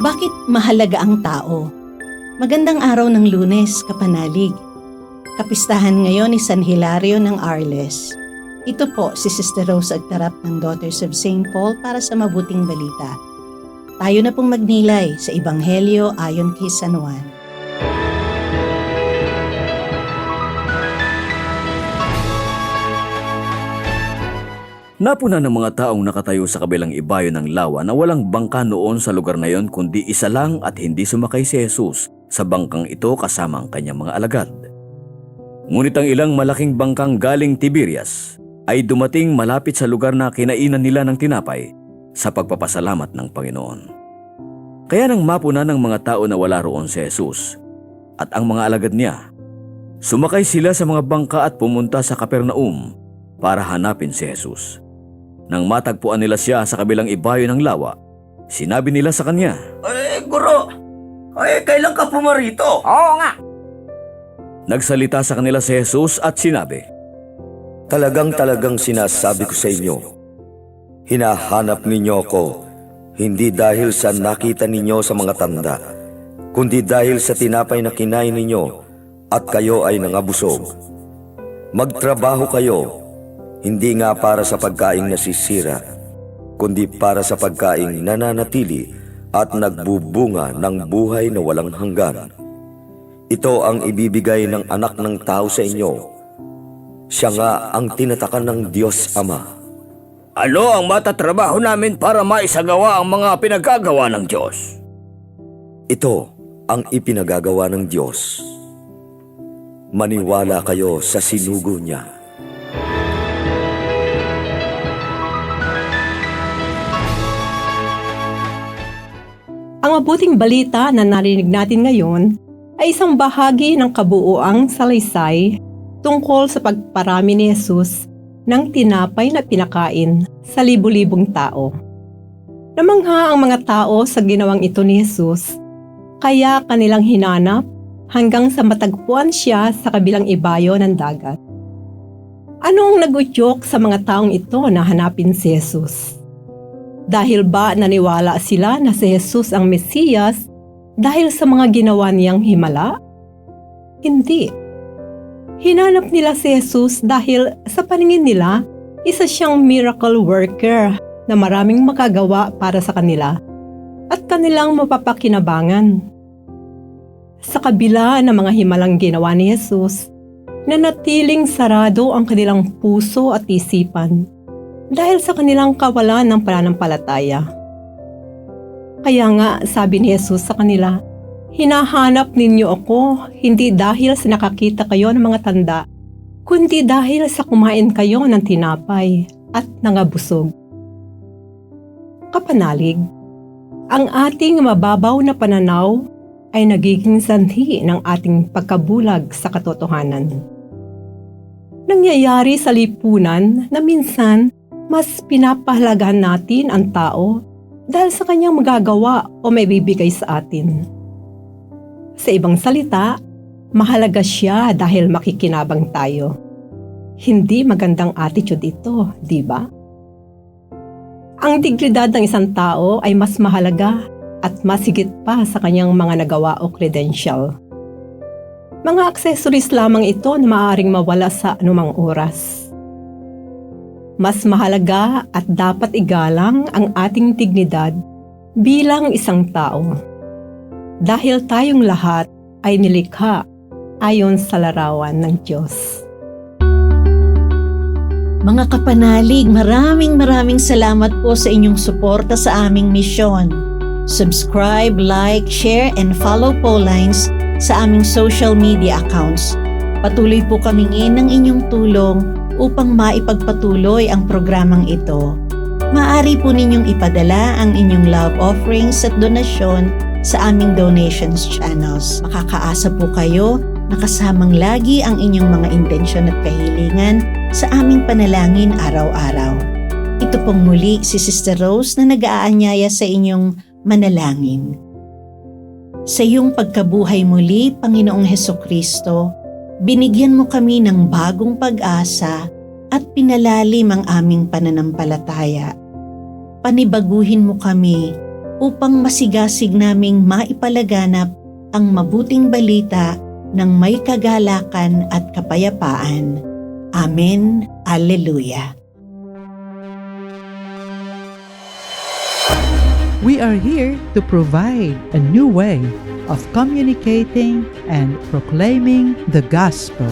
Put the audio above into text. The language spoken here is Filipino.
Bakit mahalaga ang tao? Magandang araw ng Lunes, kapanalig. Kapistahan ngayon ni San Hilario ng Arles. Ito po si Sister Rose Agtarap ng Daughters of St. Paul para sa mabuting balita. Tayo na pong magnilay sa Ebanghelyo ayon kay San Juan. Napuna ng mga taong nakatayo sa kabilang ibayo ng lawa na walang bangka noon sa lugar na yon kundi isa lang at hindi sumakay si Jesus sa bangkang ito kasama ang kanyang mga alagad. Ngunit ang ilang malaking bangkang galing Tiberias ay dumating malapit sa lugar na kinainan nila ng tinapay sa pagpapasalamat ng Panginoon. Kaya nang mapuna ng mga tao na wala roon si Jesus at ang mga alagad niya, sumakay sila sa mga bangka at pumunta sa Capernaum para hanapin si Jesus. Nang matagpuan nila siya sa kabilang ibayo ng lawa, sinabi nila sa kanya, Guro, kailan ka pumarito? Oo nga. Nagsalita sa kanila si Jesus at sinabi, Talagang sinasabi ko sa inyo, hinahanap ninyo ako, hindi dahil sa nakita ninyo sa mga tanda, kundi dahil sa tinapay na kinain ninyo at kayo ay nangabusog. Magtrabaho kayo, hindi nga para sa pagkaing nasisira, kundi para sa pagkaing nananatili at nagbubunga ng buhay na walang hanggan. Ito ang ibibigay ng anak ng tao sa inyo. Siya nga ang tinatakan ng Diyos Ama. Ano ang matatrabaho namin para maisagawa ang mga pinagagawa ng Diyos? Ito ang ipinagagawa ng Diyos. Maniwala kayo sa sinugo niya. Ang mabuting balita na narinig natin ngayon ay isang bahagi ng kabuuang salaysay tungkol sa pagparami ni Jesus ng tinapay na pinakain sa libu-libong tao. Namangha ang mga tao sa ginawang ito ni Jesus, kaya kanilang hinanap hanggang sa matagpuan siya sa kabilang ibayo ng dagat. Anong nagudyok sa mga taong ito na hanapin si Jesus? Dahil ba naniwala sila na si Jesus ang Mesiyas dahil sa mga ginawa niyang himala? Hindi. Hinanap nila si Jesus dahil sa paningin nila, isa siyang miracle worker na maraming makagawa para sa kanila at kanilang mapapakinabangan. Sa kabila ng mga himalang ginawa ni Jesus, nanatiling sarado ang kanilang puso at isipan dahil sa kanilang kawalan ng pananampalataya. Kaya nga sabi ni Jesus sa kanila, hinahanap ninyo ako hindi dahil sa nakakita kayo ng mga tanda, kundi dahil sa kumain kayo ng tinapay at nangabusog. Kapanalig, ang ating mababaw na pananaw ay nagiging sanhi ng ating pagkabulag sa katotohanan. Nangyayari sa lipunan na minsan mas pinapahalagahan natin ang tao dahil sa kanyang magagawa o may bibigay sa atin. Sa ibang salita, mahalaga siya dahil makikinabang tayo. Hindi magandang attitude ito, di ba? Ang dignidad ng isang tao ay mas mahalaga at mas higit pa sa kanyang mga nagawa o credential. Mga accessories lamang ito na maaaring mawala sa anumang oras. Mas mahalaga at dapat igalang ang ating dignidad bilang isang tao. Dahil tayong lahat ay nilikha ayon sa larawan ng Diyos. Mga kapanalig, maraming salamat po sa inyong suporta sa aming misyon. Subscribe, like, share, and follow Paulines sa aming social media accounts. Patuloy po kaming ng inyong tulong upang maipagpatuloy ang programang ito. Maaari po ninyong ipadala ang inyong love offerings at donasyon sa aming donations channels. Makakaasa po kayo na kasamang lagi ang inyong mga intensyon at kahilingan sa aming panalangin araw-araw. Ito pong muli si Sister Rose na nag-aanyaya sa inyong manalangin. Sa iyong pagkabuhay muli, Panginoong Hesukristo, binigyan mo kami ng bagong pag-asa at pinalalim ang aming pananampalataya. Panibaguhin mo kami upang masigasig naming maipalaganap ang mabuting balita ng may kagalakan at kapayapaan. Amen. Alleluia. We are here to provide a new way of communicating and proclaiming the gospel.